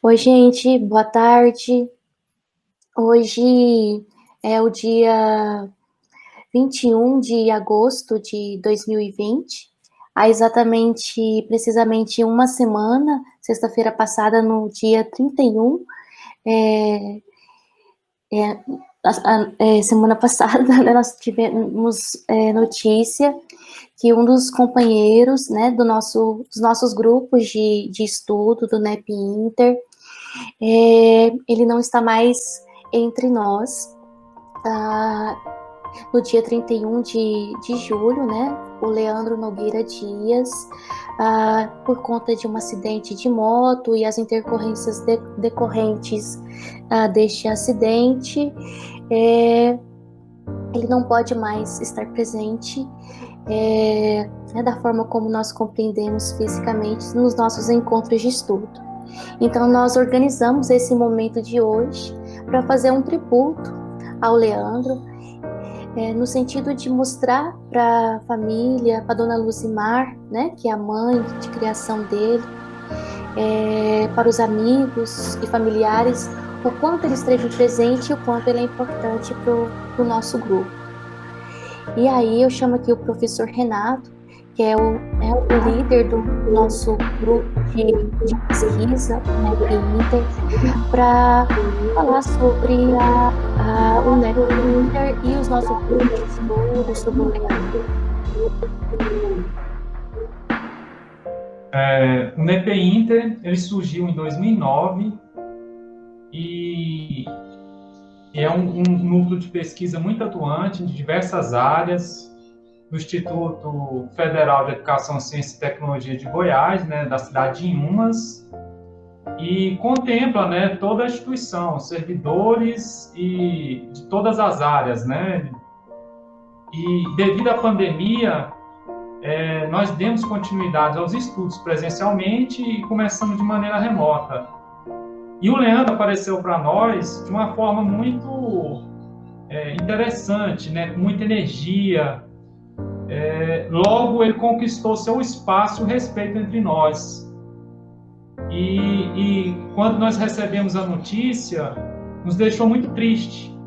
Oi, gente, boa tarde. Hoje é o dia 21 de agosto de 2020. Há precisamente uma semana, sexta-feira passada, no dia 31, eh eh, semana passada, né, nós tivemos, notícia que um dos companheiros, né, dos nossos grupos de estudo do NEP Inter, ele não está mais entre nós. Ah, no dia 31 de julho, né, o Leandro Nogueira Dias, por conta de um acidente de moto e as intercorrências decorrentes deste acidente, ele não pode mais estar presente, né, da forma como nós compreendemos fisicamente nos nossos encontros de estudo. Então, nós organizamos esse momento de hoje para fazer um tributo ao Leandro, no sentido de mostrar para a família, para a dona Luzimar, né, que é a mãe de criação dele, para os amigos e familiares, o quanto ele esteve presente e o quanto ele é importante para o nosso grupo. E aí eu chamo aqui o professor Renato, que é o líder do nosso grupo de pesquisa, né, Inter, para falar sobre o NEP Inter e os nossos grupos de estudo sobre o Leandro. O NEP Inter, ele surgiu em 2009 e é um núcleo de pesquisa muito atuante em diversas áreas do Instituto Federal de Educação, Ciência e Tecnologia de Goiás, né, da cidade de Inhumas, e contempla, né, toda a instituição, servidores e de todas as áreas, né? E devido à pandemia, nós demos continuidade aos estudos presencialmente e começamos de maneira remota. E o Leandro apareceu para nós de uma forma muito interessante, né? Com muita energia. Logo, ele conquistou seu espaço e o respeito entre nós. E quando nós recebemos a notícia, nos deixou muito triste.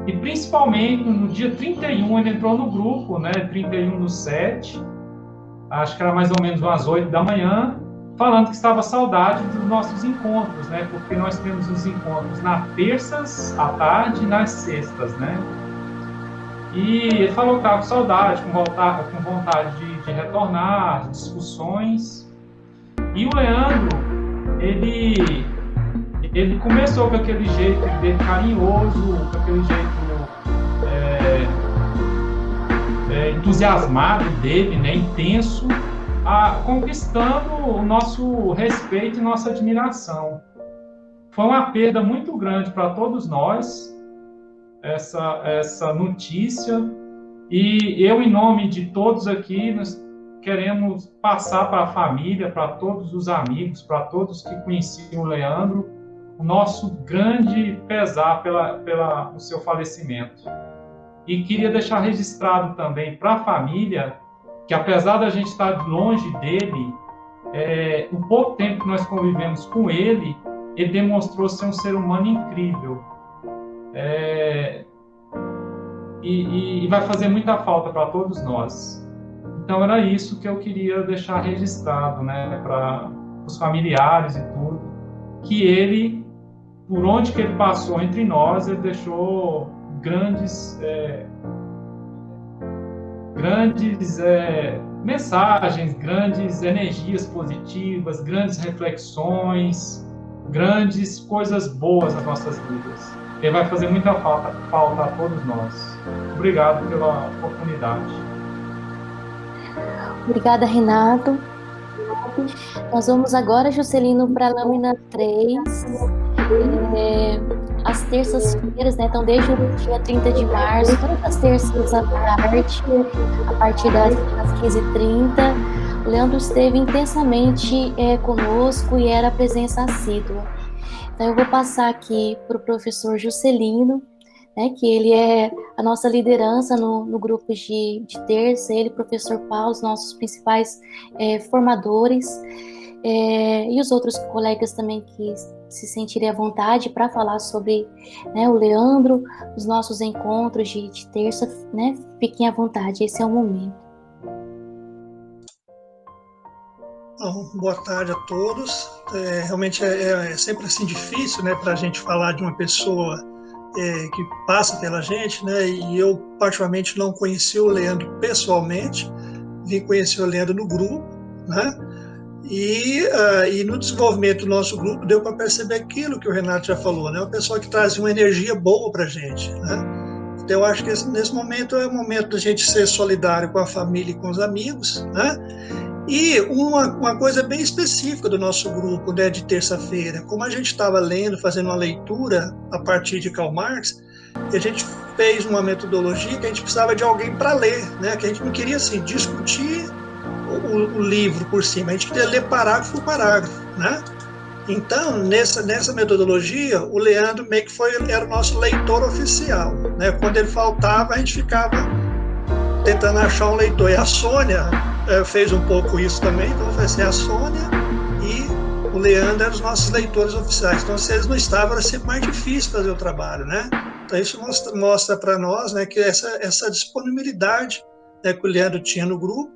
E principalmente no dia 31, ele entrou no grupo, né? 31/7, acho que era mais ou menos umas 8 da manhã, falando que estava saudade dos nossos encontros, né? Porque nós temos os encontros nas terças à tarde e nas sextas, né? E ele falou que estava com saudade, com vontade de retornar, de discussões. E o Leandro, ele, ele começou com aquele jeito dele carinhoso, com aquele jeito entusiasmado dele, né, intenso, conquistando o nosso respeito e nossa admiração. Foi uma perda muito grande para todos nós, essa notícia, e eu, em nome de todos aqui, nós queremos passar para a família, para todos os amigos, para todos que conheciam o Leandro, o nosso grande pesar pelo seu falecimento. E queria deixar registrado também para a família que, apesar da gente estar longe dele, o pouco tempo que nós convivemos com ele, ele demonstrou ser um ser humano incrível. E vai fazer muita falta para todos nós. Então era isso que eu queria deixar registrado, né, para os familiares e tudo, que ele, por onde que ele passou entre nós, ele deixou grandes mensagens, grandes energias positivas, grandes reflexões, grandes coisas boas nas nossas vidas. Ele vai fazer muita falta a todos nós. Obrigado pela oportunidade. Obrigada, Renato. Nós vamos agora, Juscelino, para a lâmina 3. As terças-feiras, né? Então, desde o dia 30 de março, todas as terças à tarde, a partir das 15h30, o Leandro esteve intensamente conosco e era presença assídua. Então, eu vou passar aqui para o professor Juscelino, né, que ele é a nossa liderança no grupo de terça, ele, professor Paulo, os nossos principais formadores, e os outros colegas também que se sentirem à vontade para falar sobre, né, o Leandro, os nossos encontros de terça, né? Fiquem à vontade, esse é o momento. Bom, boa tarde a todos. Realmente é sempre assim difícil, né, para a gente falar de uma pessoa que passa pela gente, né? E eu particularmente não conheci o Leandro pessoalmente, vim conhecer o Leandro no grupo, né? E no desenvolvimento do nosso grupo deu para perceber aquilo que o Renato já falou, né? Uma pessoa que traz uma energia boa para a gente, né? Então eu acho que nesse momento é o momento da gente ser solidário com a família e com os amigos, né? E uma coisa bem específica do nosso grupo, né, de terça-feira, como a gente estava lendo, fazendo uma leitura a partir de Karl Marx, e a gente fez uma metodologia que a gente precisava de alguém para ler, né, que a gente não queria assim discutir o livro por cima, a gente queria ler parágrafo por parágrafo, né? Então, nessa metodologia, o Leandro meio que era o nosso leitor oficial, né? Quando ele faltava, a gente ficava tentando achar um leitor. E a Sônia fez um pouco isso também, então vai ser a Sônia e o Leandro eram os nossos leitores oficiais. Então, se eles não estavam, era sempre mais difícil fazer o trabalho, né? Então, isso mostra para nós, né, que essa disponibilidade, né, que o Leandro tinha no grupo.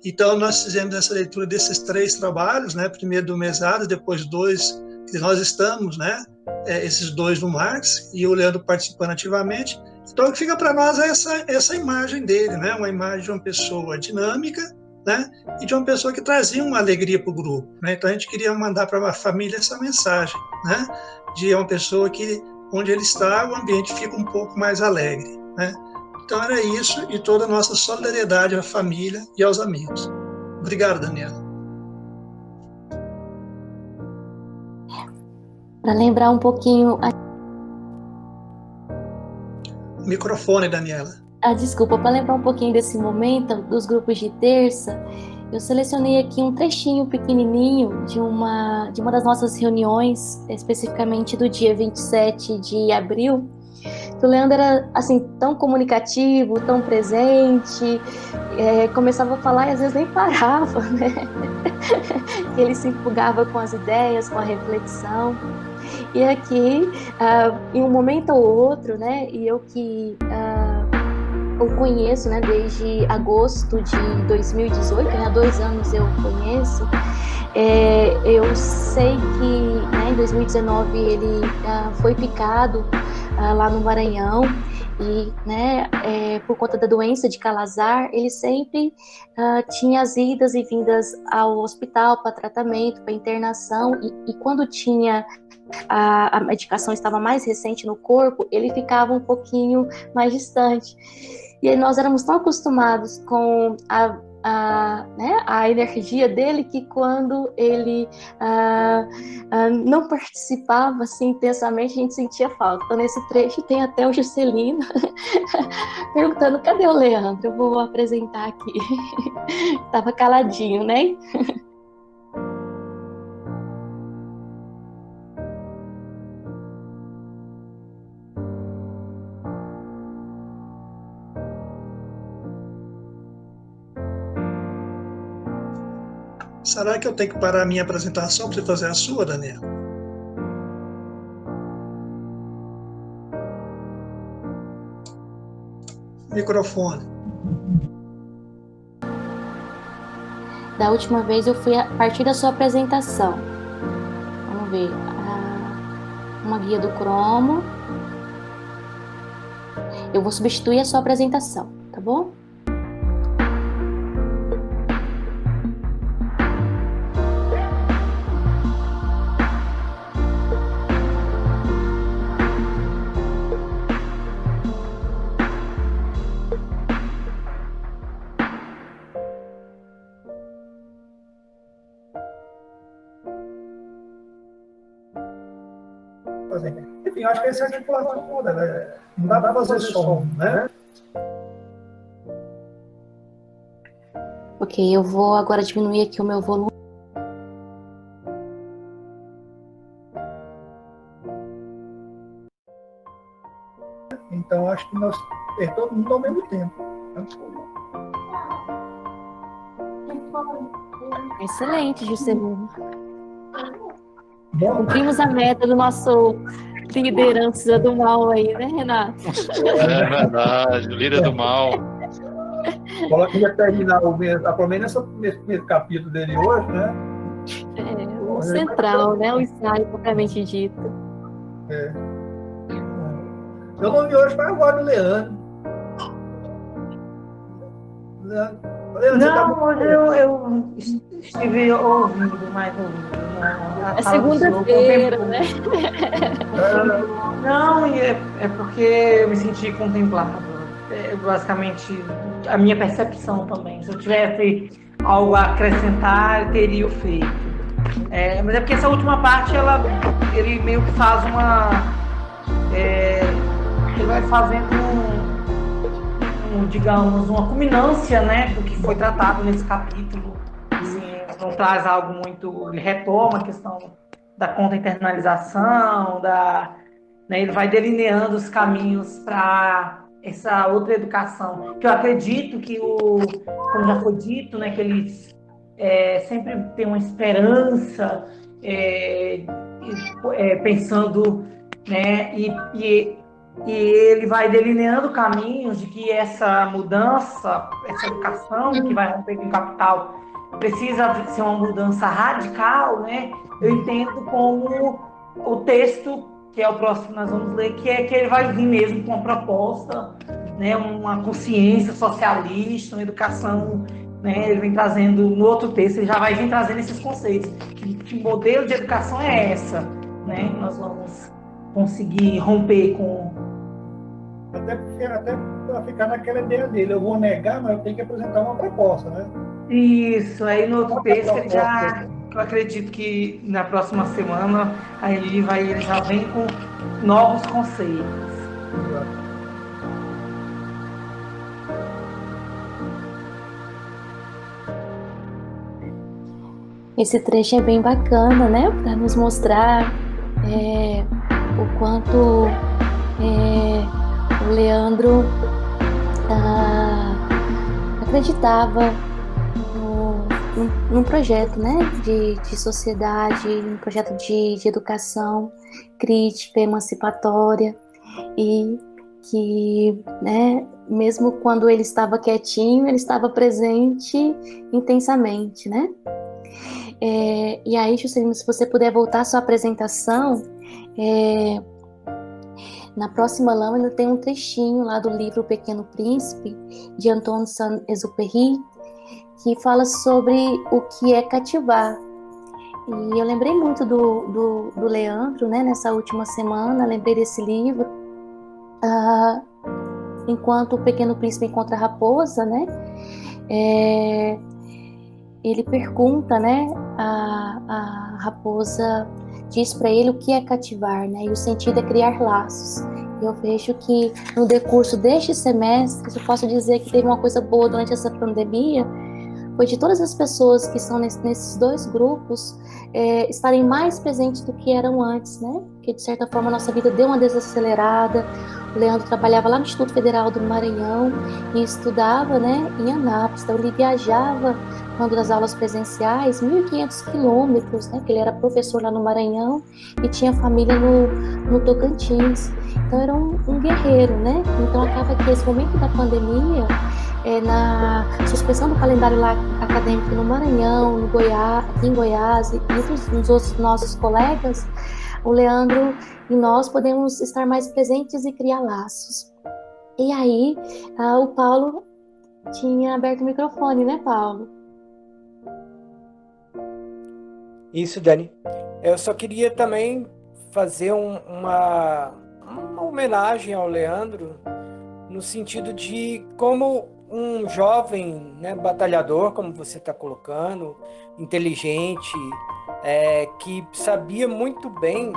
Então, nós fizemos essa leitura desses 3 trabalhos, né? Primeiro do Mesada, depois 2, que nós estamos, né? Esses 2 do Marx, e o Leandro participando ativamente. Então, o que fica para nós é essa imagem dele, né? Uma imagem de uma pessoa dinâmica, né? E de uma pessoa que trazia uma alegria para o grupo, né? Então, a gente queria mandar para a família essa mensagem, né? De uma pessoa que, onde ele está, o ambiente fica um pouco mais alegre, né? Então, era isso, e toda a nossa solidariedade à família e aos amigos. Obrigado, Daniela. Para lembrar um pouquinho... Microfone, Daniela. Desculpa, para lembrar um pouquinho desse momento, dos grupos de terça, eu selecionei aqui um trechinho pequenininho de uma das nossas reuniões, especificamente do dia 27 de abril, que o Leandro era, assim, tão comunicativo, tão presente, começava a falar e às vezes nem parava, né? Ele se empolgava com as ideias, com a reflexão. E aqui, em um momento ou outro, né, e eu que eu conheço, né, desde agosto de 2018, né, há 2 anos eu conheço, eu sei que, né, em 2019 ele foi picado lá no Maranhão e, né, por conta da doença de Calazar, ele sempre tinha as idas e vindas ao hospital para tratamento, para internação, e quando tinha a medicação estava mais recente no corpo, ele ficava um pouquinho mais distante. E aí nós éramos tão acostumados com né, a energia dele que quando ele não participava assim intensamente, a gente sentia falta. Então, nesse trecho tem até o Juscelino perguntando: cadê o Leandro? Eu vou apresentar aqui. Estava caladinho, né? Será que eu tenho que parar a minha apresentação para você fazer a sua, Daniela? Microfone. Da última vez eu fui a partir da sua apresentação. Vamos ver. Uma guia do cromo. Eu vou substituir a sua apresentação, tá bom? Enfim, acho que essa é a articulação toda, né? Não dá para fazer som, né? Ok, eu vou agora diminuir aqui o meu volume. Então, acho que nós todo mundo ao mesmo tempo. Excelente, Juscelino. Cumprimos a meta do nosso liderança do mal aí, né, Renato? É verdade, líder do mal. Fala que ia terminar o mês, pelo menos nesse primeiro capítulo dele hoje, né? O central, né? O ensaio propriamente dito. Meu nome hoje foi agora o Leandro. Leandro, não, hoje eu estive ouvindo, mais ouvindo. É segunda-feira, né? Não, é porque eu me senti contemplado. Basicamente, a minha percepção também. Se eu tivesse algo a acrescentar, eu teria feito. Mas é porque essa última parte, ele meio que faz ele vai fazendo digamos, uma culminância, né, do que foi tratado nesse capítulo. Assim, não traz algo muito... Ele retoma a questão da contra-internalização, né, ele vai delineando os caminhos para essa outra educação, que eu acredito que, como já foi dito, né, que eles sempre têm uma esperança, pensando, né, e ele vai delineando caminhos de que essa mudança, essa educação que vai romper com o capital, precisa ser uma mudança radical, né? Eu entendo como o texto, que é o próximo que nós vamos ler, que ele vai vir mesmo com uma proposta, né? Uma consciência socialista, uma educação, né? Ele vem trazendo, no outro texto, ele já vai vir trazendo esses conceitos. Que modelo de educação é essa, né? Nós vamos conseguir romper com... Até para ficar naquela ideia dele, eu vou negar, mas eu tenho que apresentar uma proposta, né? Isso, aí no outro texto eu acredito que na próxima semana aí ele já vem com novos conceitos. Esse trecho é bem bacana, né? Para nos mostrar o quanto o Leandro acreditava num projeto, né, de sociedade, um projeto de educação crítica, emancipatória, e que, né, mesmo quando ele estava quietinho, ele estava presente intensamente, né? E aí, Juscelino, se você puder voltar à sua apresentação, na próxima lâmina tem um trechinho lá do livro O Pequeno Príncipe, de Antoine Saint-Exupéry, que fala sobre o que é cativar. E eu lembrei muito do Leandro, né, nessa última semana, lembrei desse livro. Enquanto o Pequeno Príncipe encontra a raposa, né, ele pergunta, né, a raposa diz para ele o que é cativar, né, e o sentido é criar laços. Eu vejo que no decurso deste semestre, eu posso dizer que teve uma coisa boa durante essa pandemia, foi de todas as pessoas que estão nesses dois grupos estarem mais presentes do que eram antes, né? Porque, de certa forma, a nossa vida deu uma desacelerada. O Leandro trabalhava lá no Instituto Federal do Maranhão e estudava, né, em Anápolis. Então, ele viajava, quando das aulas presenciais, 1.500 quilômetros, né? Porque ele era professor lá no Maranhão e tinha família no Tocantins. Então, era um guerreiro, né? Então, acaba que esse momento da pandemia, na suspensão do calendário lá acadêmico no Maranhão, aqui em Goiás, e nos outros nossos colegas, o Leandro e nós podemos estar mais presentes e criar laços. E aí, o Paulo tinha aberto o microfone, né, Paulo? Isso, Dani. Eu só queria também fazer uma homenagem ao Leandro, no sentido de como um jovem, né, batalhador, como você está colocando, inteligente, que sabia muito bem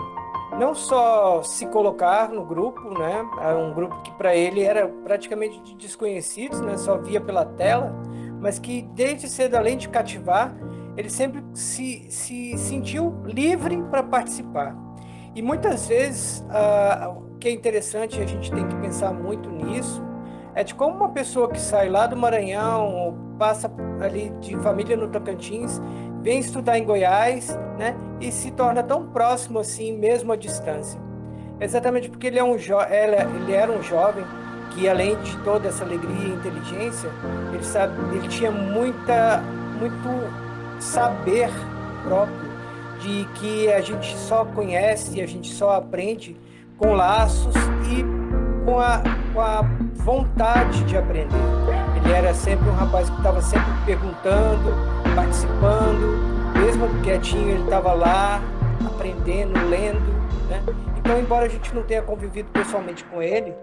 não só se colocar no grupo, né, um grupo que para ele era praticamente de desconhecidos, né, só via pela tela, mas que desde cedo, além de cativar, ele sempre se sentiu livre para participar. E muitas vezes, o que é interessante, a gente tem que pensar muito nisso, é de como uma pessoa que sai lá do Maranhão, ou passa ali de família no Tocantins, vem estudar em Goiás, né? E se torna tão próximo assim, mesmo à distância. Exatamente porque ele era um jovem que, além de toda essa alegria e inteligência, ele tinha muito saber próprio, de que a gente só conhece, a gente só aprende com laços e com a vontade de aprender. Ele era sempre um rapaz que estava sempre perguntando, participando, mesmo quietinho ele estava lá, aprendendo, lendo, né? Então, embora a gente não tenha convivido pessoalmente com ele,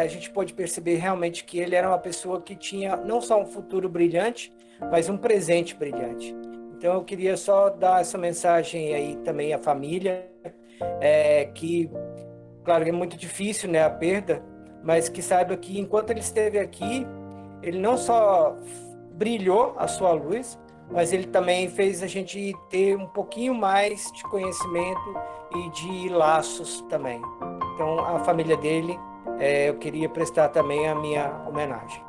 a gente pôde perceber realmente que ele era uma pessoa que tinha não só um futuro brilhante, mas um presente brilhante. Então, eu queria só dar essa mensagem aí também à família, que, claro, é muito difícil, né, a perda, mas que saiba que enquanto ele esteve aqui, ele não só brilhou a sua luz, mas ele também fez a gente ter um pouquinho mais de conhecimento e de laços também. Então, a família dele, eu queria prestar também a minha homenagem.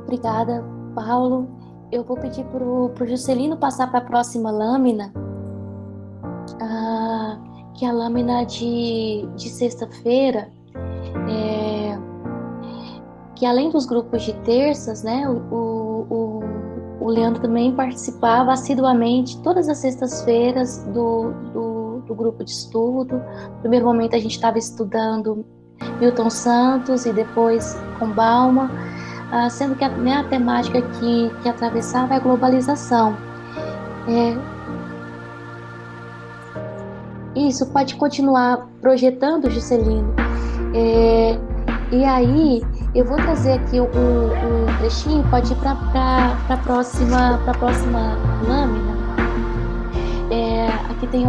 Obrigada, Paulo. Eu vou pedir para o Juscelino passar para a próxima lâmina, que é a lâmina de sexta-feira, que além dos grupos de terças, né, o Leandro também participava assiduamente todas as sextas-feiras do grupo de estudo. No primeiro momento a gente estava estudando Milton Santos e depois com Balma, sendo que a temática que atravessava é a globalização. Isso, pode continuar projetando, Juscelino. E aí, eu vou trazer aqui um trechinho, pode ir para a próxima lâmina. Aqui tem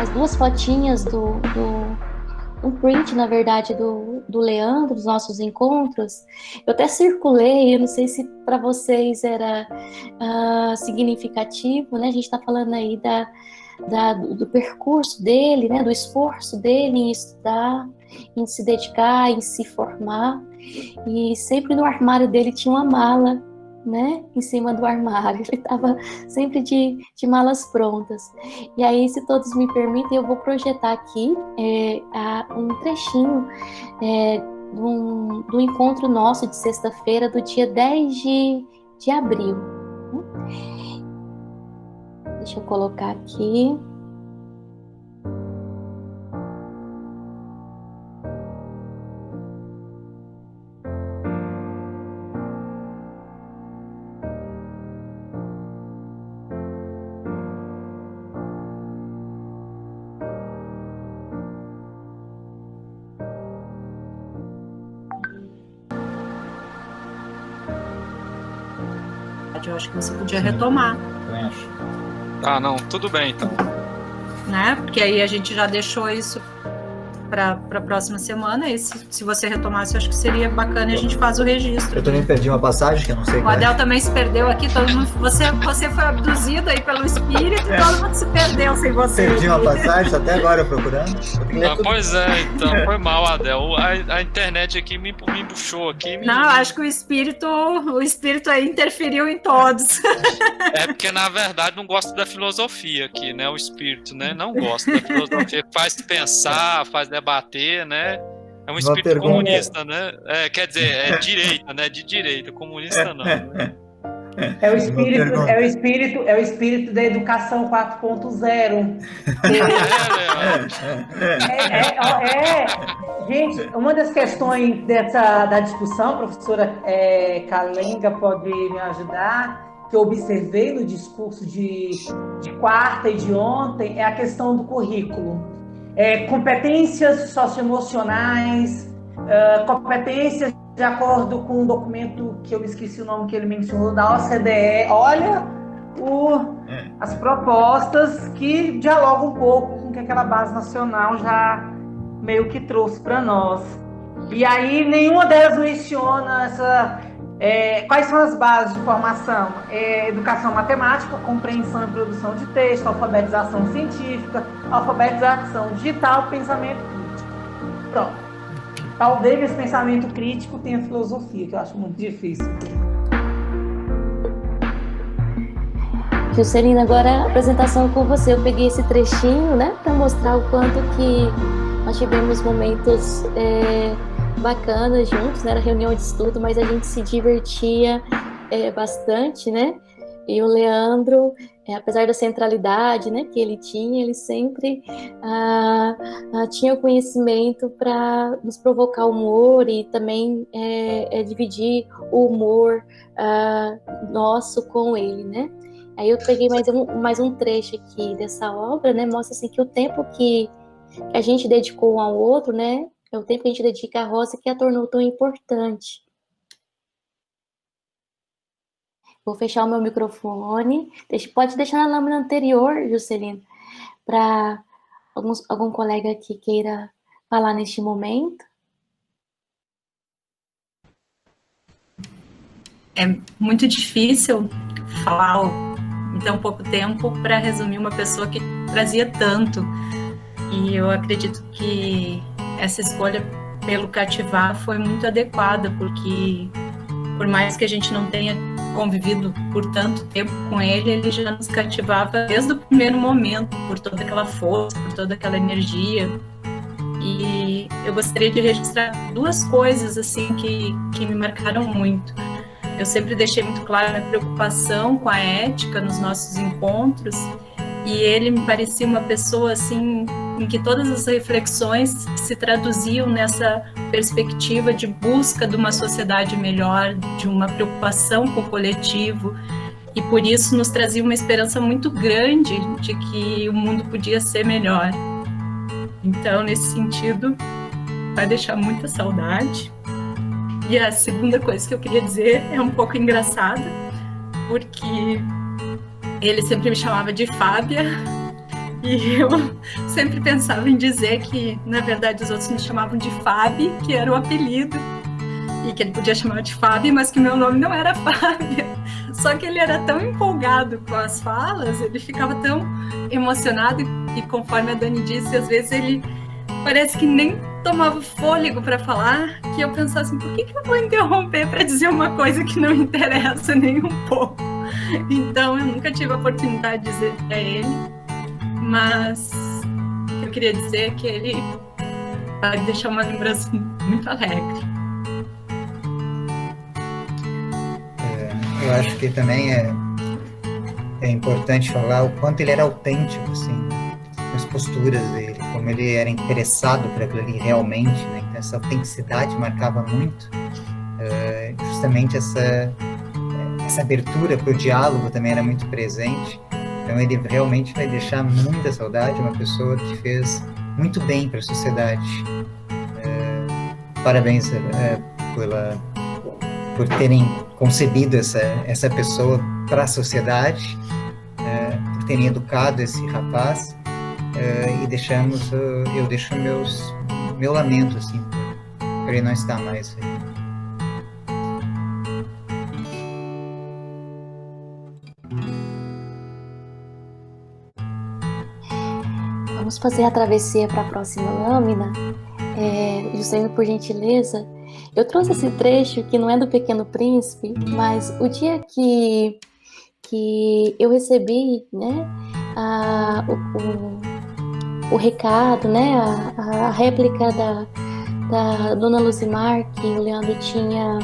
as duas fotinhas um print, na verdade, do Leandro, dos nossos encontros. Eu até circulei, eu não sei se para vocês era significativo, né? A gente está falando aí do percurso dele, né? Do esforço dele em estudar, em se dedicar, em se formar. E sempre no armário dele tinha uma mala, né, em cima do armário. Ele estava sempre de malas prontas. E aí, se todos me permitem, eu vou projetar aqui um trechinho do encontro nosso de sexta-feira, do dia 10 de abril. Deixa eu colocar aqui. Eu acho que você podia retomar. Ah, não, tudo bem então. Né? Porque aí a gente já deixou isso para a próxima semana. E se você retomasse, eu acho que seria bacana e a gente faz o registro. Eu também perdi uma passagem que eu não sei qual é. O Adel também se perdeu aqui. Todo mundo, você foi abduzido aí pelo espírito e todo mundo se perdeu sem você. Perdi uma passagem, tô até agora procurando. Pois é, então foi mal, Adel. A internet aqui me puxou aqui. Não, acho que o espírito aí interferiu em todos. É porque, na verdade, não gosta da filosofia aqui, né? O espírito, né? Não gosta da filosofia. Faz pensar, faz debater, né? É um espírito comunista, né? Quer dizer, é direita, né? De direita, comunista não, né? É o espírito da educação 4.0. Gente, uma das questões da discussão, professora Kalenga pode me ajudar, que eu observei no discurso de quarta e de ontem, é a questão do currículo. Competências socioemocionais, competências de acordo com um documento que eu esqueci o nome que ele mencionou, da OCDE. Olha as propostas que dialogam um pouco com o que aquela base nacional já meio que trouxe para nós. E aí nenhuma delas menciona quais são as bases de formação? Educação matemática, compreensão e produção de texto, alfabetização científica, alfabetização digital, pensamento crítico. Pronto. Talvez esse pensamento crítico tenha filosofia, que eu acho muito difícil. Juscelina, agora a apresentação com você. Eu peguei esse trechinho, né, para mostrar o quanto que nós tivemos momentos bacanas juntos, né, era reunião de estudo, mas a gente se divertia bastante, né, e o Leandro, apesar da centralidade, né, que ele tinha, ele sempre tinha o conhecimento para nos provocar humor e também dividir o humor nosso com ele, né. Aí eu peguei mais um trecho aqui dessa obra, né, mostra assim que o tempo que a gente dedicou um ao outro, né, é o tempo que a gente dedica à roça que a tornou tão importante. Vou fechar o meu microfone. Pode deixar na lâmina anterior, Juscelino, para algum colega que queira falar neste momento. É muito difícil falar em tão pouco tempo para resumir uma pessoa que trazia tanto. E eu acredito que essa escolha pelo Cativar foi muito adequada, porque por mais que a gente não tenha convivido por tanto tempo com ele, ele já nos cativava desde o primeiro momento, por toda aquela força, por toda aquela energia. E eu gostaria de registrar duas coisas assim que me marcaram muito. Eu sempre deixei muito clara a minha preocupação com a ética nos nossos encontros, e ele me parecia uma pessoa assim em que todas as reflexões se traduziam nessa perspectiva de busca de uma sociedade melhor, de uma preocupação com o coletivo, e por isso nos trazia uma esperança muito grande de que o mundo podia ser melhor. Então, nesse sentido, vai deixar muita saudade. E a segunda coisa que eu queria dizer é um pouco engraçada, porque ele sempre me chamava de Fábia, e eu sempre pensava em dizer que, na verdade, os outros me chamavam de Fábia, que era o apelido, e que ele podia chamar de Fábia, mas que meu nome não era Fábia. Só que ele era tão empolgado com as falas, ele ficava tão emocionado, e conforme a Dani disse, às vezes ele parece que nem tomava fôlego para falar, que eu pensava assim, por que eu vou interromper para dizer uma coisa que não interessa nem um pouco? Então eu nunca tive a oportunidade de dizer para ele, mas o que eu queria dizer é que ele vai deixar uma lembrança muito alegre. Eu acho que também é importante falar o quanto ele era autêntico, assim, nas posturas dele, como ele era interessado por aquilo ali realmente, né? Então essa autenticidade marcava muito, justamente essa abertura para o diálogo também era muito presente. Então ele realmente vai deixar muita saudade, uma pessoa que fez muito bem para a sociedade. Parabéns por terem concebido essa pessoa para a sociedade, por terem educado esse rapaz, e eu deixo meu lamento assim, por ele não estar mais aí. Vamos fazer a travessia para a próxima lâmina. Juscelino, por gentileza, eu trouxe esse trecho que não é do Pequeno Príncipe, mas o dia que eu recebi, né, o recado, né, a réplica da Dona Luzimar, que o Leandro tinha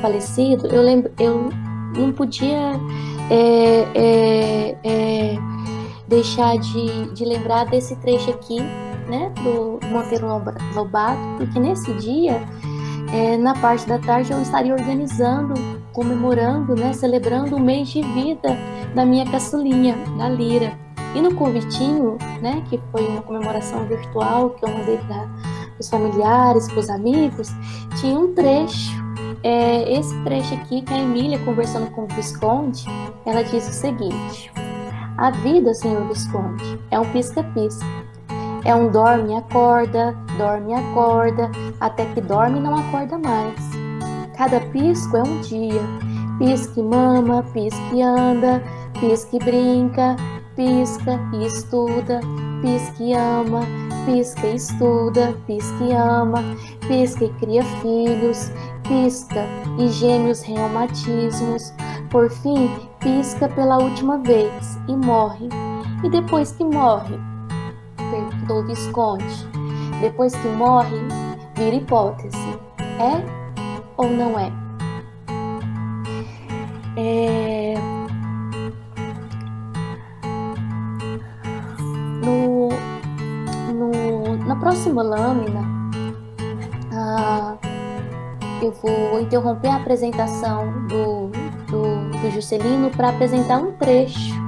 falecido, eu não podia deixar de lembrar desse trecho aqui, né, do Monteiro Lobato, porque nesse dia, na parte da tarde, eu estaria organizando, comemorando, né, celebrando o mês de vida da minha caçulinha, da Lira. E no convitinho, né, que foi uma comemoração virtual que eu mandei para os familiares, para os amigos, tinha um trecho. Esse trecho aqui, que a Emília, conversando com o Visconde, ela diz o seguinte: a vida, senhor Visconde, é um pisca-pisca. É um dorme e acorda, até que dorme e não acorda mais. Cada pisco é um dia. Pisca e mama, pisca e anda, pisca e brinca, pisca e estuda, pisca e ama, pisca e estuda, pisca e ama, pisca e cria filhos, pisca e geme os reumatismos. Por fim, pisca pela última vez e morre. E depois que morre, perguntou o Visconde, depois que morre, vira hipótese. É ou não é? Na próxima lâmina, eu vou interromper a apresentação do Juscelino para apresentar um trecho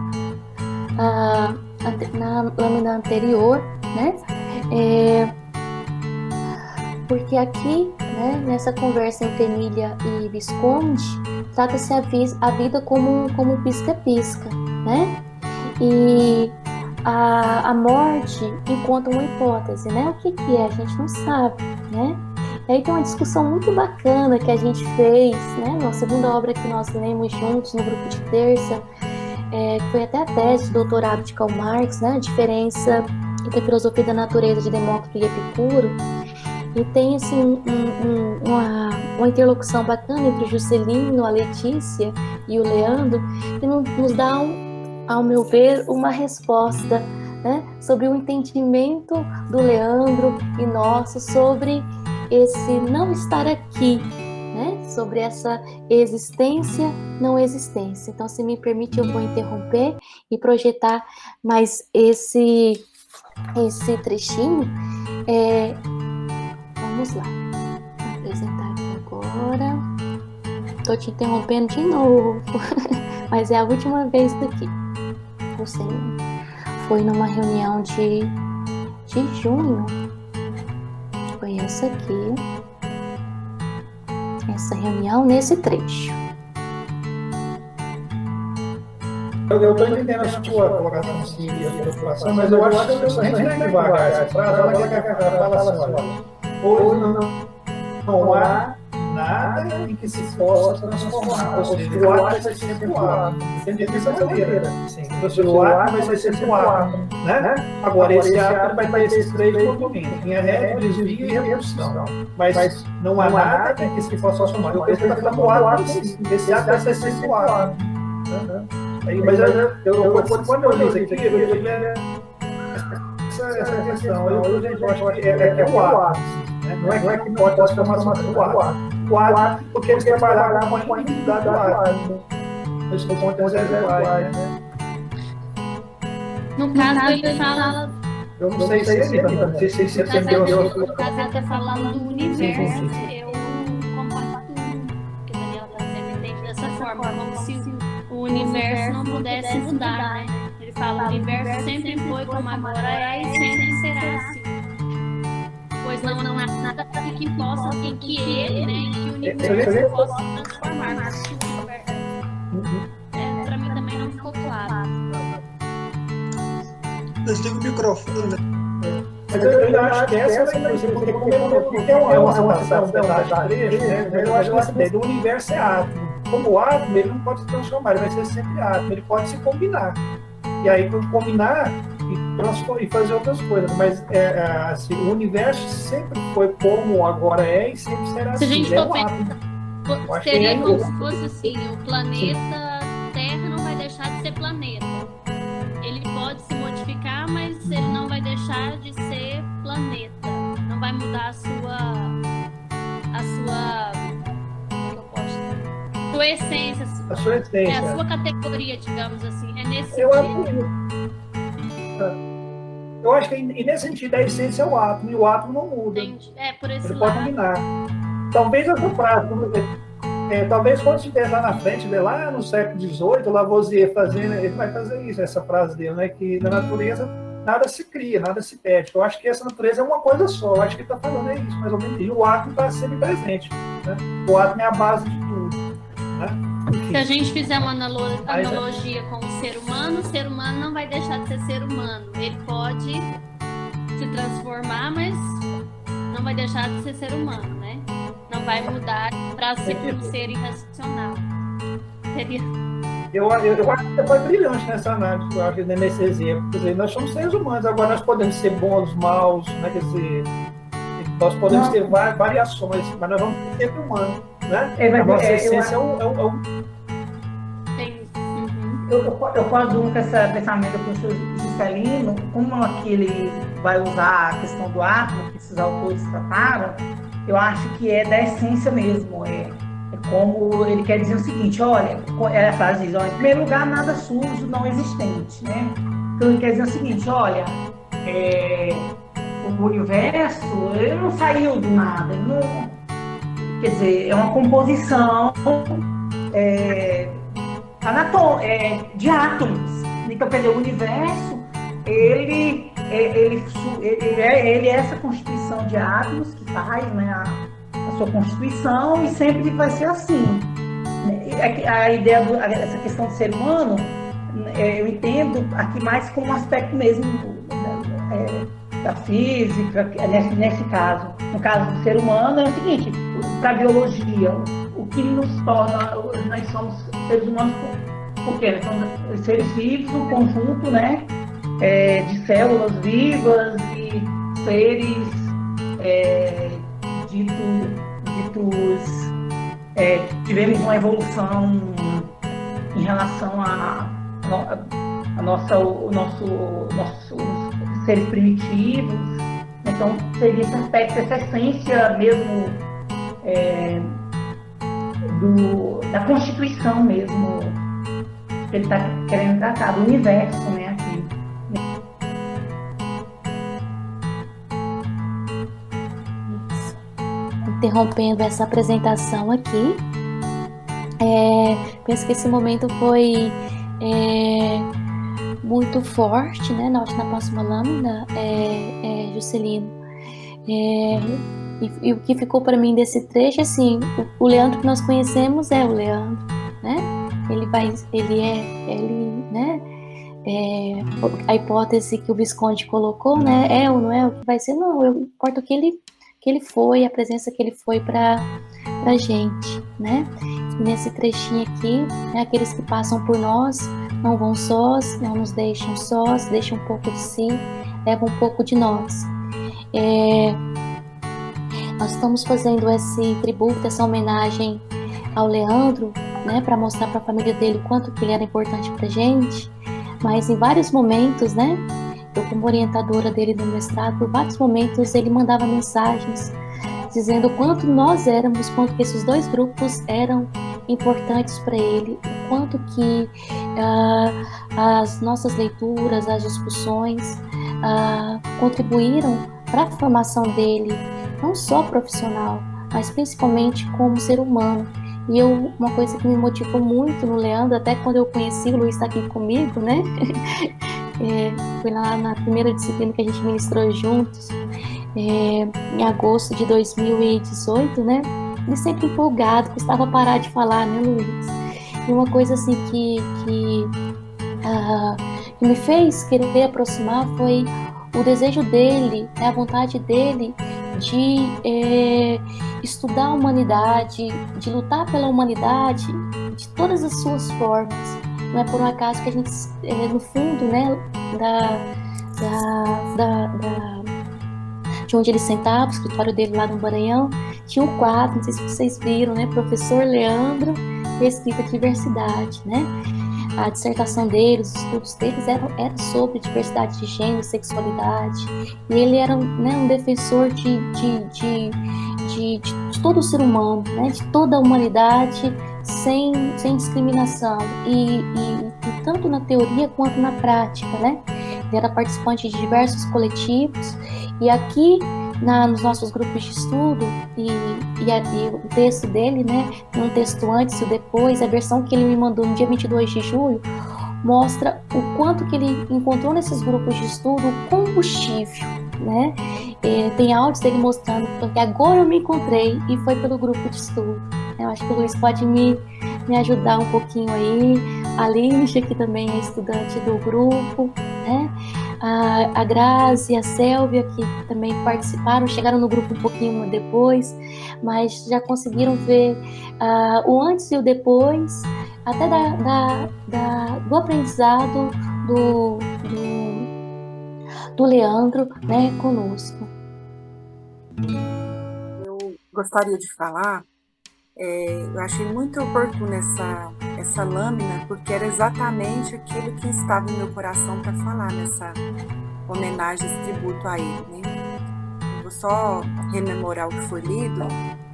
na lâmina anterior, né? Porque aqui, né, nessa conversa entre Emília e Visconde, trata-se a vida como um pisca-pisca, né? E a morte enquanto uma hipótese, né? O que é? A gente não sabe, né? E aí tem uma discussão muito bacana que a gente fez, né? Na segunda obra que nós lemos juntos no grupo de terça, foi até a tese de doutorado de Karl Marx, né? A diferença entre a filosofia da natureza de Demócrito e Epicuro. E tem assim uma interlocução bacana entre o Juscelino, a Letícia e o Leandro, que nos dá, ao meu ver, uma resposta, né, sobre o entendimento do Leandro e nosso sobre esse não estar aqui, né, sobre essa existência, não existência. Então, se me permite, eu vou interromper e projetar mais esse trechinho. Vamos lá, vou apresentar aqui agora. Estou te interrompendo de novo, mas é a última vez daqui. Você foi numa reunião de junho. Foi essa aqui. Essa reunião nesse trecho. Eu estou entendendo a sua colocação, a preocupação, mas eu acho que se a gente vai devagar essa frase, ela fala assim, olha, hoje não há nada em que se possa transformar. Ou seja, o ato vai ser sempre o ato. Entende dessa maneira. Ou seja, o ato vai ser sempre o ato. Né? Agora, esse ato vai ter esses três movimentos: linha reta, desvio e redução. Mas não há nada em que se possa transformar. Eu penso que está falando do ato, esse ato vai ser sempre o ato. Mas quando eu li isso aqui, eu li essa questão. Eu acho que é o ato. Não é que pode transformar do ato. O ato, porque eles trabalharam com a identidade do ato. Eles estão contando iguais, né? No caso, ele fala. Eu não sei se ele entendeu. No caso, ele está falando do universo. Eu comparto que o Daniel está sempre entende dessa forma, como se o universo não pudesse mudar, né? Ele fala: o universo sempre foi como agora é e sempre será assim. Pois não há nada que possa, em que ele, né, em que o universo possa se transformar. Para mim também não ficou claro. Desliga o microfone, né? Mas eu acho que essa porque é uma citação da trecho, né? Eu acho que essa ideia do universo é átomo. Como átomo, ele não pode se transformar, ele vai ser sempre átomo, ele pode se combinar. E aí, combinar e fazer outras coisas, mas assim, o universo sempre foi como agora é e sempre será assim. Se a gente for pensar, seria como se fosse assim: o planeta Terra não vai deixar de ser planeta. Ele pode se modificar, mas ele não vai deixar de ser planeta. Não vai mudar a sua essência. A sua essência. A sua categoria, digamos assim. É nesse sentido. Eu acho que nesse sentido a essência é o átomo, e o átomo não muda. Entendi. Por esse ele lado. pode dominar. Talvez essa frase, talvez quando estiver lá na frente, lá no século XVIII, o Lavoisier fazendo, ele vai fazer isso, essa frase dele, né? Que na natureza nada se cria, nada se perde. Eu acho que essa natureza é uma coisa só. Eu acho que ele está falando isso, mais ou menos. E o átomo está sempre presente. Né? O átomo é a base de tudo. Né? Se a gente fizer uma analogia com o ser humano não vai deixar de ser humano. Ele pode se transformar, mas não vai deixar de ser humano, né? Não vai mudar para ser um ser irracional. Seria... Eu acho que foi brilhante nessa análise, eu acho, nesse exemplo. Quer dizer, nós somos seres humanos, agora nós podemos ser bons, maus, né? Quer dizer, nós podemos ter variações, mas nós vamos ser sempre humanos. Né? A nossa essência é o... eu coaduno com esse pensamento do professor Juscelino, como aqui ele vai usar a questão do átomo, que esses autores trataram, eu acho que é da essência mesmo, é como ele quer dizer o seguinte, olha, a frase diz, olha, em primeiro lugar, nada surge não existente, né? Então ele quer dizer o seguinte, olha, o universo, ele não saiu do nada, ele não, quer dizer, é uma composição de átomos. Então, quer dizer, o universo, ele é essa constituição de átomos que faz, né, a sua constituição, e sempre vai ser assim. A ideia essa questão do ser humano, eu entendo aqui mais como um aspecto mesmo da física, nesse caso. No caso do ser humano, é o seguinte, para a biologia, o que nos torna, nós somos seres humanos, porque nós somos seres vivos, um conjunto, né, de células vivas e seres tivemos uma evolução em relação nossos seres primitivos. Então, seria esse aspecto, essa essência mesmo da constituição mesmo, que ele está querendo tratar, do universo, né, aqui. Interrompendo essa apresentação aqui, penso que esse momento foi muito forte, né? Na próxima lâmina, Juscelino. E o que ficou para mim desse trecho, assim, o Leandro que nós conhecemos é o Leandro, né? A hipótese que o Visconde colocou, né? É ou não é o que vai ser? Não, importa o que ele foi, a presença que ele foi para a gente, né? E nesse trechinho aqui, né, aqueles que passam por nós não vão sós, não nos deixam sós, deixam um pouco de si, levam um pouco de nós. Nós estamos fazendo esse tributo, essa homenagem ao Leandro, né, para mostrar para a família dele o quanto que ele era importante para a gente, mas em vários momentos, né, eu como orientadora dele no mestrado, por vários momentos ele mandava mensagens dizendo o quanto nós éramos, quanto que esses dois grupos eram importantes para ele, o quanto que as nossas leituras, as discussões contribuíram para a formação dele, não só profissional, mas principalmente como ser humano. E uma coisa que me motivou muito no Leandro, até quando eu conheci, o Luiz está aqui comigo, né? Foi lá na primeira disciplina que a gente ministrou juntos, em agosto de 2018, né? Ele sempre empolgado, custava parar de falar, né, Luiz? E uma coisa assim que me fez querer aproximar foi o desejo dele, né, a vontade dele de estudar a humanidade, de lutar pela humanidade de todas as suas formas. Não é por um acaso que a gente, no fundo, né, de onde ele sentava, o escritório dele lá no Maranhão, tinha um quadro, não sei se vocês viram, né, Professor Leandro, escrita diversidade, né? A dissertação dele, os estudos deles eram sobre diversidade de gênero e sexualidade, e ele era, né, um defensor de todo o ser humano, né, de toda a humanidade, sem discriminação, e tanto na teoria quanto na prática, né? Ele era participante de diversos coletivos, e aqui nos nossos grupos de estudo, e o texto dele, né, um texto antes e o depois, a versão que ele me mandou no dia 22 de julho, mostra o quanto que ele encontrou nesses grupos de estudo combustível, né? Tem áudios dele mostrando que agora eu me encontrei, e foi pelo grupo de estudo. Eu acho que o Luiz pode me ajudar um pouquinho aí. A Lígia, que também é estudante do grupo, né? A Grazi e a Sélvia, que também participaram, chegaram no grupo um pouquinho depois, mas já conseguiram ver o antes e o depois, até do aprendizado do Leandro, né, conosco. Eu gostaria de falar Eu achei muito oportuna essa lâmina, porque era exatamente aquilo que estava em meu coração para falar nessa homenagem, esse tributo a ele, né? Eu vou só rememorar o que foi lido.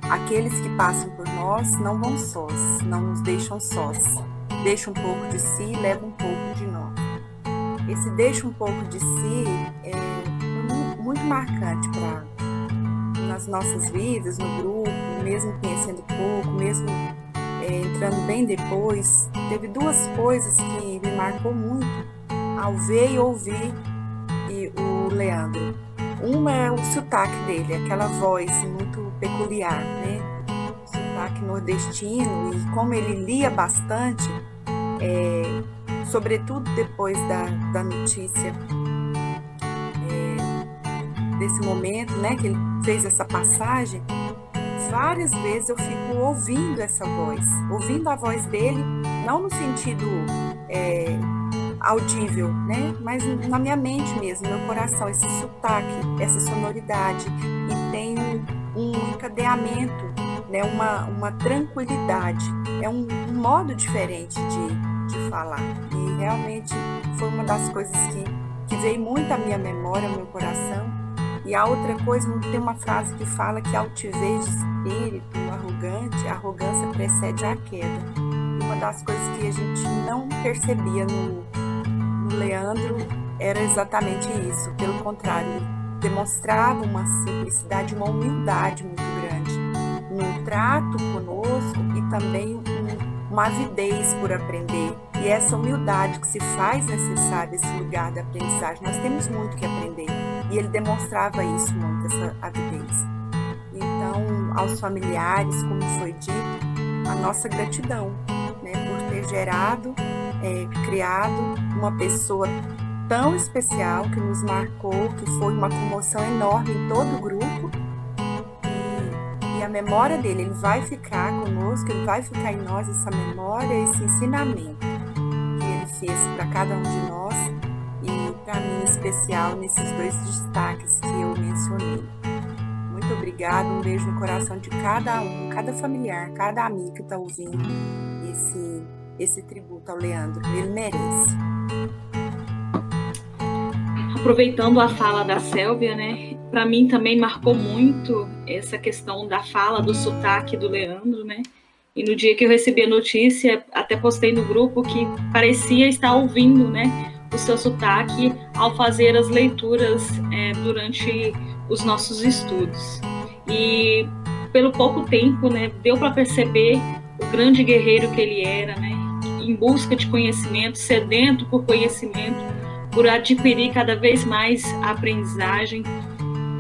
Aqueles que passam por nós não vão sós, não nos deixam sós. Deixa um pouco de si, leva um pouco de nós. Esse deixa um pouco de si foi muito marcante nas nossas vidas, no grupo, mesmo conhecendo pouco, mesmo entrando bem depois. Teve duas coisas que me marcou muito ao ver e ouvir o Leandro. Uma é o sotaque dele, aquela voz muito peculiar, né? O sotaque nordestino, e como ele lia bastante, sobretudo depois da notícia desse momento, né, que ele fez essa passagem, várias vezes eu fico ouvindo essa voz, ouvindo a voz dele, não no sentido audível, né, mas na minha mente mesmo, no meu coração, esse sotaque, essa sonoridade, e tem um encadeamento, né, uma tranquilidade, é um modo diferente de falar, e realmente foi uma das coisas que veio muito à minha memória, ao meu coração. E a outra coisa, tem uma frase que fala que altivez de espírito, a arrogância precede a queda. Uma das coisas que a gente não percebia no Leandro era exatamente isso. Pelo contrário, ele demonstrava uma simplicidade, uma humildade muito grande no trato conosco e também uma avidez por aprender. E essa humildade que se faz necessária, esse lugar da aprendizagem, nós temos muito que aprender. E ele demonstrava isso muito, essa avidez. Então, aos familiares, como foi dito, a nossa gratidão, né, por ter gerado, criado uma pessoa tão especial, que nos marcou, que foi uma comoção enorme em todo o grupo. E a memória dele, ele vai ficar conosco, ele vai ficar em nós, essa memória, esse ensinamento que ele fez para cada um de nós. E para mim, em especial, nesses dois destaques que eu mencionei. Muito obrigada, um beijo no coração de cada um, cada familiar, cada amigo que está ouvindo esse tributo ao Leandro. Ele merece. Aproveitando a fala da Sélvia, né? Para mim também marcou muito essa questão da fala, do sotaque do Leandro, né? E no dia que eu recebi a notícia, até postei no grupo que parecia estar ouvindo, né, o seu sotaque ao fazer as leituras durante os nossos estudos. E pelo pouco tempo, né, deu para perceber o grande guerreiro que ele era, né, em busca de conhecimento, sedento por conhecimento, por adquirir cada vez mais a aprendizagem.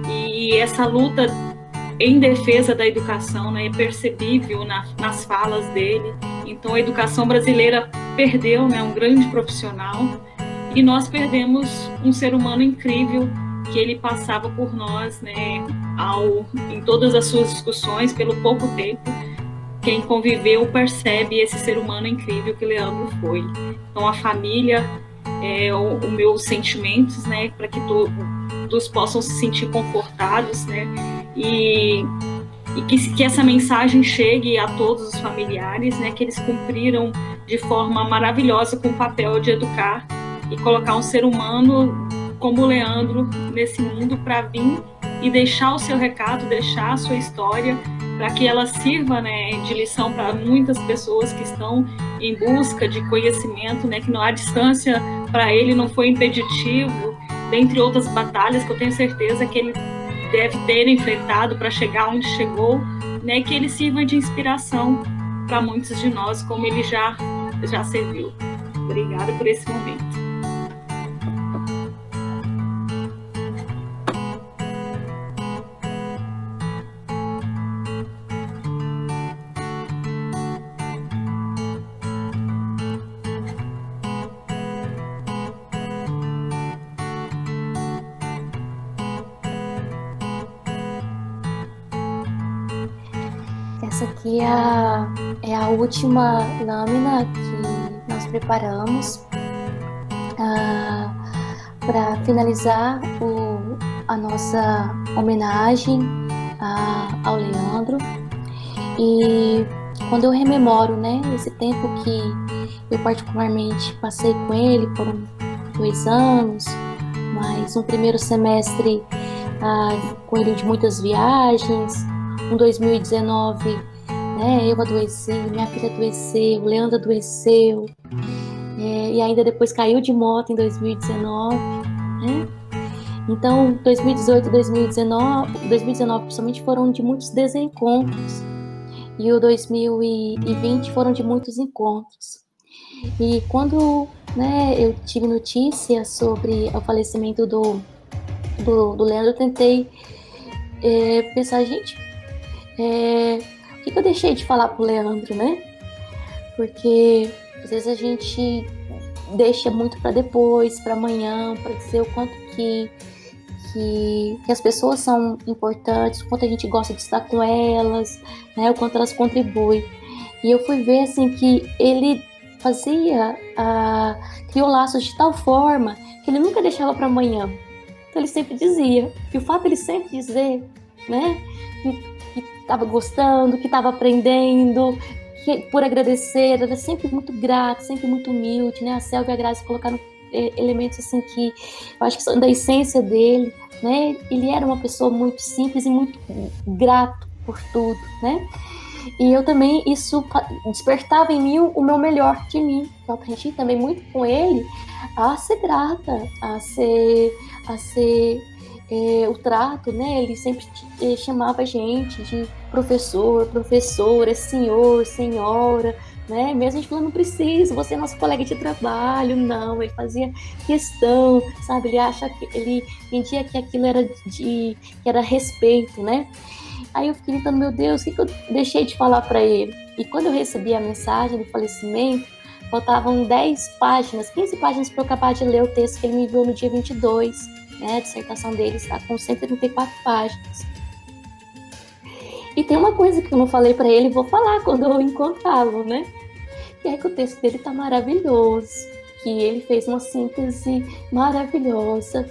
E essa luta em defesa da educação, né, é percebível nas falas dele. Então a educação brasileira perdeu, né, um grande profissional, e nós perdemos um ser humano incrível que ele passava por nós, né, em todas as suas discussões, pelo pouco tempo. Quem conviveu percebe esse ser humano incrível que Leandro foi. Então a família, os meus sentimentos, né, para que todos possam se sentir confortados, né, e que essa mensagem chegue a todos os familiares, né, que eles cumpriram de forma maravilhosa com o papel de educar e colocar um ser humano como o Leandro nesse mundo para vir e deixar o seu recado, deixar a sua história, para que ela sirva, né, de lição para muitas pessoas que estão em busca de conhecimento, né, que a distância para ele não foi impeditivo, dentre outras batalhas que eu tenho certeza que ele deve ter enfrentado para chegar onde chegou, né, que ele sirva de inspiração para muitos de nós, como ele já serviu. Obrigada por esse momento. Essa aqui é a última lâmina que nós preparamos para finalizar a nossa homenagem ao Leandro. E quando eu rememoro, né, esse tempo que eu particularmente passei com ele, foram 2 anos, mais um primeiro semestre com ele de muitas viagens, um 2019, né, eu adoeci, minha filha adoeceu, o Leandro adoeceu, e ainda depois caiu de moto em 2019, né? Então, 2018 e 2019 principalmente foram de muitos desencontros, e o 2020 foram de muitos encontros. E quando, né, eu tive notícia sobre o falecimento do Leandro, eu tentei pensar, gente, o que eu deixei de falar pro Leandro, né? Porque às vezes a gente deixa muito para depois, para amanhã, para dizer o quanto que as pessoas são importantes, o quanto a gente gosta de estar com elas, né, o quanto elas contribuem. E eu fui ver assim que ele criou laços de tal forma que ele nunca deixava para amanhã. Então ele sempre dizia, e o fato de ele sempre dizer, né, que estava gostando, que estava aprendendo, que por agradecer, era sempre muito grato, sempre muito humilde, né? A Selva e a Grazi colocaram elementos assim que eu acho que são da essência dele, né? Ele era uma pessoa muito simples e muito grato por tudo, né? E eu também, isso despertava em mim o meu melhor de mim. Eu aprendi também muito com ele a ser grata, a ser o trato, né? Ele sempre chamava a gente de professor, professora, senhor, senhora, né? Mesmo a gente falando, não precisa, você é nosso colega de trabalho, não. Ele fazia questão, sabe? Ele entendia que aquilo que era respeito, né? Aí eu fiquei pensando, meu Deus, o que eu deixei de falar para ele? E quando eu recebi a mensagem do falecimento, faltavam 10 páginas, 15 páginas para eu acabar de ler o texto que ele me enviou no dia 22, né? A dissertação dele está com 134 páginas. E tem uma coisa que eu não falei para ele, vou falar quando eu encontrá-lo, né? Que é que o texto dele está maravilhoso, que ele fez uma síntese maravilhosa,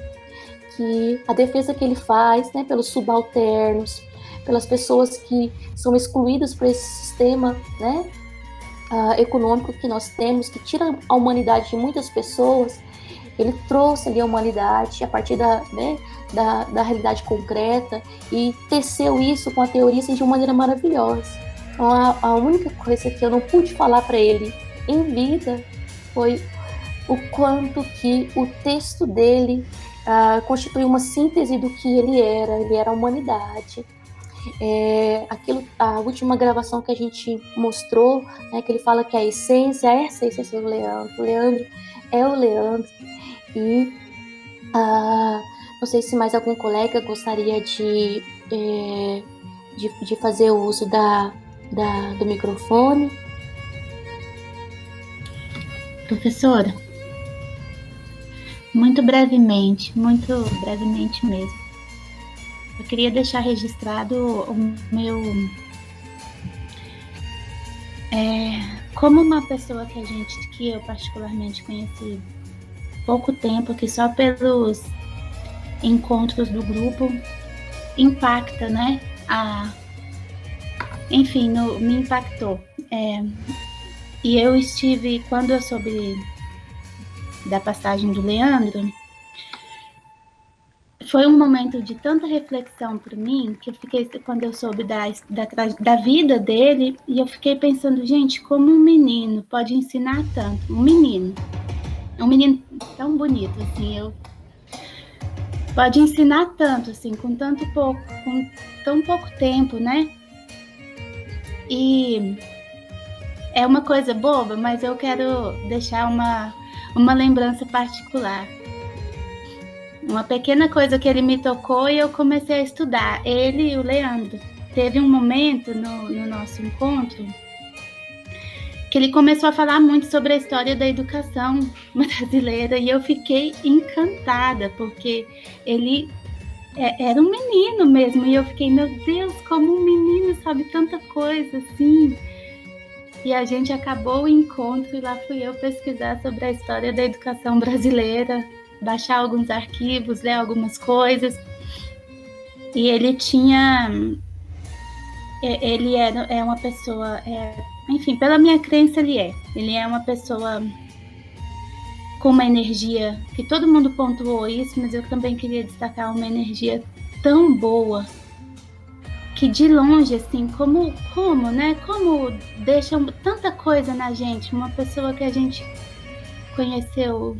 que a defesa que ele faz, né, pelos subalternos, pelas pessoas que são excluídas por esse sistema, né, econômico que nós temos, que tira a humanidade de muitas pessoas. Ele trouxe ali a humanidade a partir da realidade concreta e teceu isso com a teoria assim, de uma maneira maravilhosa. Então, a única coisa que eu não pude falar para ele em vida foi o quanto que o texto dele constitui uma síntese do que ele era a humanidade. A última gravação que a gente mostrou, né, que ele fala que essa é a essência do Leandro. O Leandro é o Leandro. E não sei se mais algum colega gostaria de fazer o uso do microfone. Professora, muito brevemente mesmo. Eu queria deixar registrado o meu... como uma pessoa que eu particularmente conheci pouco tempo, que só pelos encontros do grupo impacta, né? Enfim, me impactou. E eu estive, quando eu soube da passagem do Leandro, foi um momento de tanta reflexão para mim, que eu fiquei, quando eu soube da vida dele, e eu fiquei pensando, gente, como um menino pode ensinar tanto? Um menino tão bonito, assim, pode ensinar tanto, assim, com tão pouco tempo, né? E é uma coisa boba, mas eu quero deixar uma lembrança particular. Uma pequena coisa que ele me tocou e eu comecei a estudar. Ele e o Leandro. Teve um momento no nosso encontro que ele começou a falar muito sobre a história da educação brasileira e eu fiquei encantada, porque ele era um menino mesmo, e eu fiquei, meu Deus, como um menino sabe tanta coisa, assim. E a gente acabou o encontro e lá fui eu pesquisar sobre a história da educação brasileira, baixar alguns arquivos, ler algumas coisas. E ele tinha ele é uma pessoa, enfim, pela minha crença ele é uma pessoa com uma energia, que todo mundo pontuou isso, mas eu também queria destacar uma energia tão boa, que de longe, assim, como deixa tanta coisa na gente, uma pessoa que a gente conheceu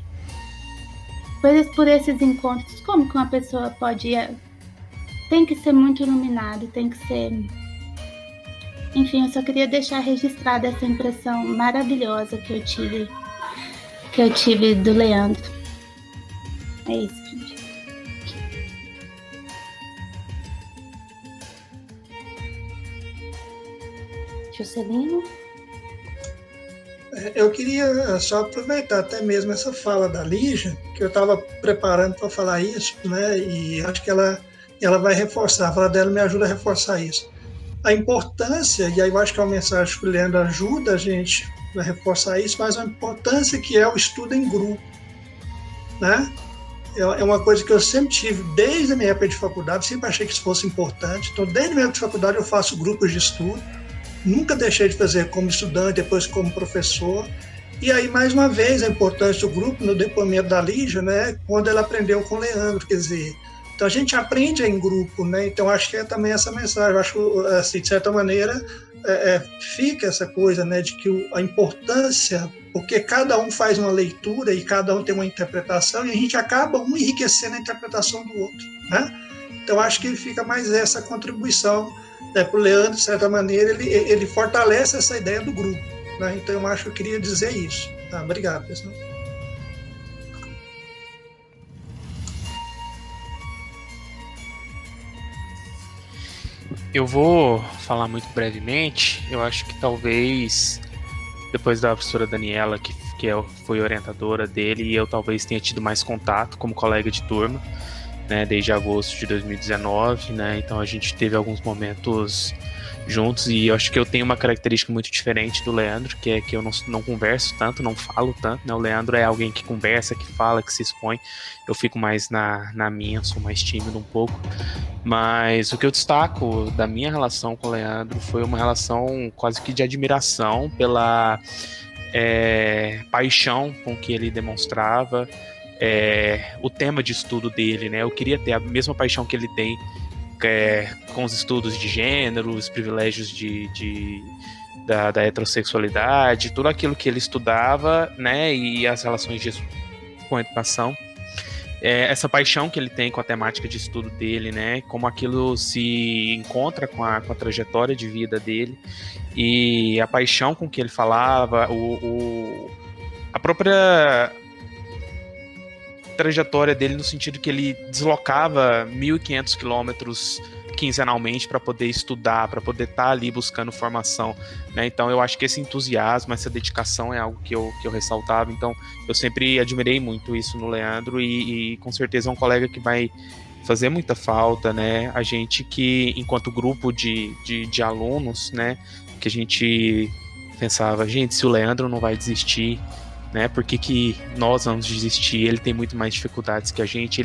por esses encontros, como que uma pessoa pode... Tem que ser muito iluminado, tem que ser... Enfim, eu só queria deixar registrada essa impressão maravilhosa que eu tive do Leandro. É isso, gente. Juscelino? Eu queria só aproveitar até mesmo essa fala da Lígia, que eu estava preparando para falar isso, né? E acho que ela vai reforçar, a fala dela me ajuda a reforçar isso. A importância, e aí eu acho que é uma mensagem que o Leandro ajuda a gente a reforçar isso, mas a importância que é o estudo em grupo, né? É uma coisa que eu sempre tive, desde a minha época de faculdade, sempre achei que isso fosse importante. Então, desde a minha época de faculdade, eu faço grupos de estudo, nunca deixei de fazer como estudante, depois como professor. E aí, mais uma vez, a importância do grupo, no depoimento da Lígia, né, quando ela aprendeu com o Leandro, quer dizer, então a gente aprende em grupo, né, então acho que é também essa mensagem, eu acho, assim, de certa maneira, fica essa coisa, né, de que a importância, porque cada um faz uma leitura e cada um tem uma interpretação e a gente acaba um enriquecendo a interpretação do outro, né, então acho que fica mais essa contribuição, né, para o Leandro, de certa maneira, ele fortalece essa ideia do grupo, né, então eu acho que eu queria dizer isso, tá? Obrigado, pessoal. Eu vou falar muito brevemente. Eu acho que talvez, depois da professora Daniela, que foi orientadora dele, e eu talvez tenha tido mais contato como colega de turma, né, desde agosto de 2019, né, então a gente teve alguns momentos juntos, e eu acho que eu tenho uma característica muito diferente do Leandro, que é que eu não converso tanto, não falo tanto, né, o Leandro é alguém que conversa, que fala, que se expõe, eu fico mais na minha, sou mais tímido um pouco, mas o que eu destaco da minha relação com o Leandro foi uma relação quase que de admiração pela paixão com que ele demonstrava, o tema de estudo dele, né? Eu queria ter a mesma paixão que ele tem com os estudos de gênero, os privilégios da heterossexualidade, tudo aquilo que ele estudava, né? E as relações com a educação. Essa paixão que ele tem com a temática de estudo dele, né? Como aquilo se encontra com a trajetória de vida dele e a paixão com que ele falava, a própria trajetória dele no sentido que ele deslocava 1.500 quilômetros quinzenalmente para poder estudar, para poder estar ali buscando formação, né? Então eu acho que esse entusiasmo, essa dedicação é algo que eu ressaltava, então eu sempre admirei muito isso no Leandro e com certeza é um colega que vai fazer muita falta, né? A gente que, enquanto grupo de alunos, né, que a gente pensava, gente, se o Leandro não vai desistir, né? Por que nós vamos desistir? Ele tem muito mais dificuldades que a gente,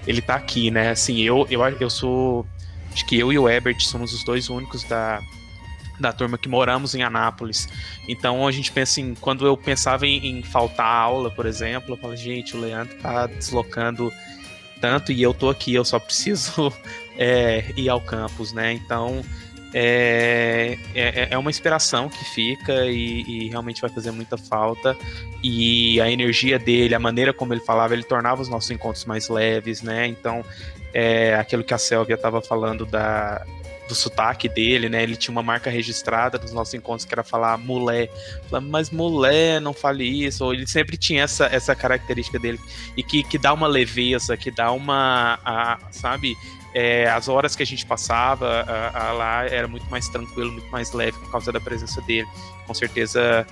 ele tá aqui, né? Assim, eu sou, acho que eu e o Ebert somos os dois únicos da turma que moramos em Anápolis. Então a gente pensa em, quando eu pensava em faltar aula, por exemplo, eu falo, gente, o Leandro tá deslocando tanto e eu tô aqui, eu só preciso ir ao campus, né? Então é uma inspiração que fica e realmente vai fazer muita falta, e a energia dele, a maneira como ele falava, ele tornava os nossos encontros mais leves, né? Então aquilo que a Sélvia estava falando do sotaque dele, né? Ele tinha uma marca registrada dos nossos encontros que era falar mulher, mas mulher, não fale isso, ou ele sempre tinha essa característica dele, e que dá uma leveza, que dá sabe, as horas que a gente passava lá era muito mais tranquilo, muito mais leve por causa da presença dele. Com certeza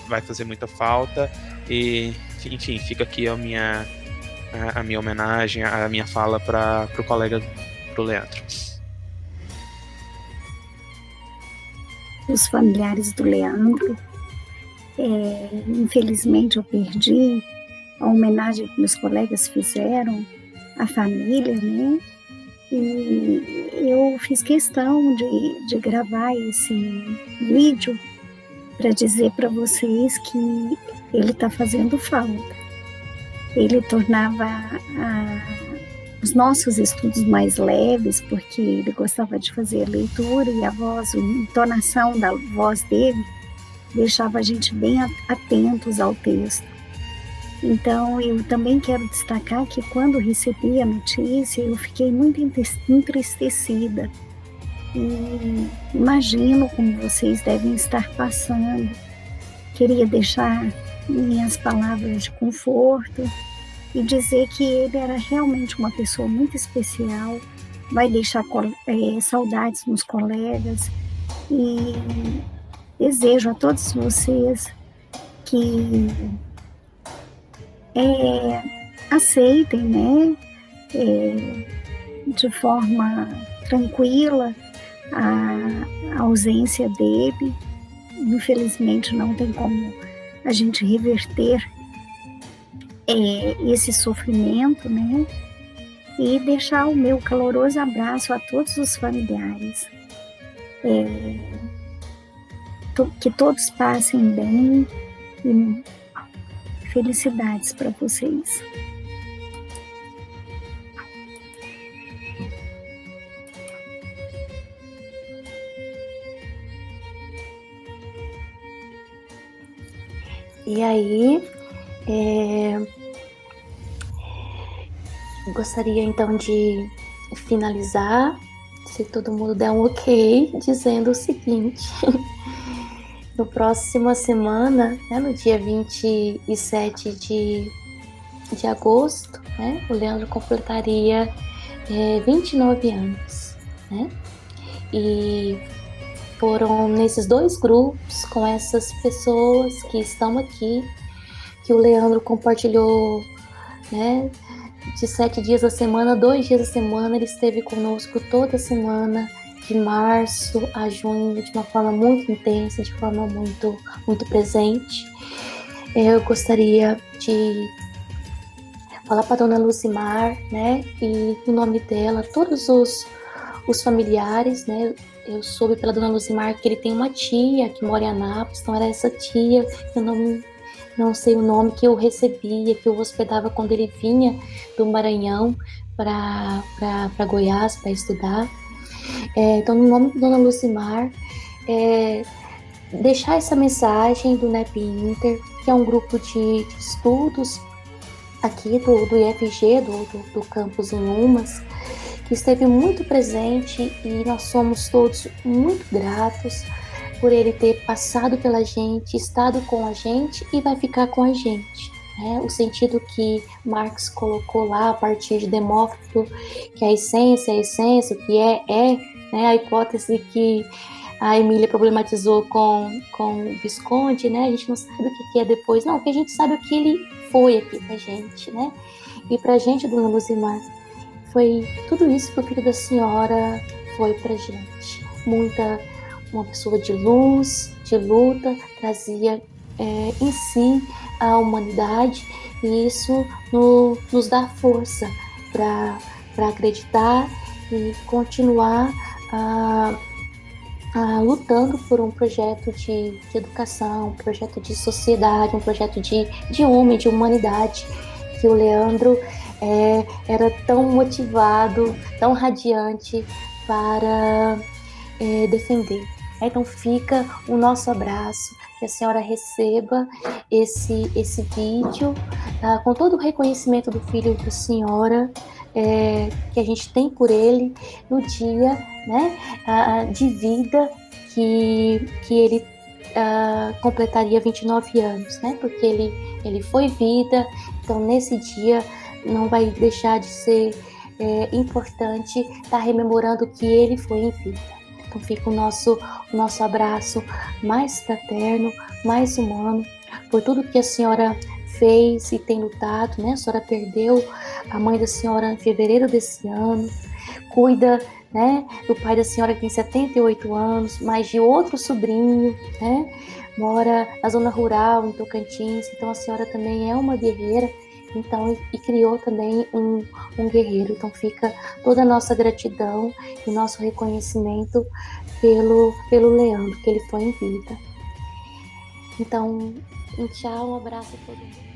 vai fazer muita falta, e enfim, fica aqui a minha homenagem, a minha fala para o colega, pro Leandro. Os familiares do Leandro, infelizmente eu perdi a homenagem que meus colegas fizeram, a família, né? E eu fiz questão de gravar esse vídeo para dizer para vocês que ele está fazendo falta. Ele tornava os nossos estudos mais leves, porque ele gostava de fazer a leitura e a voz, a entonação da voz dele deixava a gente bem atentos ao texto. Então, eu também quero destacar que quando recebi a notícia, eu fiquei muito entristecida. E imagino como vocês devem estar passando. Queria deixar minhas palavras de conforto e dizer que ele era realmente uma pessoa muito especial, vai deixar saudades nos colegas, e desejo a todos vocês que aceitem, né, de forma tranquila a ausência dele. Infelizmente não tem como a gente reverter esse sofrimento, né? E deixar o meu caloroso abraço a todos os familiares. Que todos passem bem e felicidades para vocês. E aí, gostaria então de finalizar, se todo mundo der um ok, dizendo o seguinte: no próxima semana, né, no dia 27 de agosto, né, o Leandro completaria 29 anos, né? E foram nesses dois grupos, com essas pessoas que estão aqui, que o Leandro compartilhou, né, de 7 dias da semana, 2 dias da semana. Ele esteve conosco toda semana, de março a junho, de uma forma muito intensa, de forma muito, muito presente. Eu gostaria de falar para a dona Lucimar, né, e em nome dela, todos os familiares, né. Eu soube pela dona Lucimar que ele tem uma tia que mora em Anápolis, então era essa tia, eu não sei o nome, que eu recebia, que eu hospedava quando ele vinha do Maranhão para Goiás para estudar. Então, no nome da dona Lucimar, deixar essa mensagem do NEP Inter, que é um grupo de estudos aqui do IFG, do campus em Umas, que esteve muito presente, e nós somos todos muito gratos por ele ter passado pela gente, estado com a gente e vai ficar com a gente, né? O sentido que Marx colocou lá a partir de Demócrito, que a essência, o que né? A hipótese que a Emília problematizou com o Visconde, né? A gente não sabe o que é depois, não, porque a gente sabe o que ele foi aqui pra gente, né? E pra gente, dona Luzimar, foi tudo isso que o filho da senhora foi pra gente. Uma pessoa de luz, de luta, trazia em si a humanidade, e isso nos dá força para acreditar e continuar lutando por um projeto de educação, um projeto de sociedade, um projeto de homem, de humanidade, que o Leandro era tão motivado, tão radiante para defender. Então fica o nosso abraço, que a senhora receba esse vídeo com todo o reconhecimento do filho da senhora, que a gente tem por ele no dia, né, de vida que ele completaria 29 anos, né, porque ele foi vida. Então nesse dia não vai deixar de ser importante estar rememorando que ele foi em vida. Então fica o nosso abraço mais fraterno, mais humano, por tudo que a senhora fez e tem lutado, né? A senhora perdeu a mãe da senhora em fevereiro desse ano, cuida, né, do pai da senhora que tem 78 anos, mais de outro sobrinho, né? Mora na zona rural, em Tocantins. Então a senhora também é uma guerreira, Então, e criou também um guerreiro. Então fica toda a nossa gratidão e nosso reconhecimento pelo Leandro, que ele foi em vida. Então, um tchau, um abraço a todo mundo.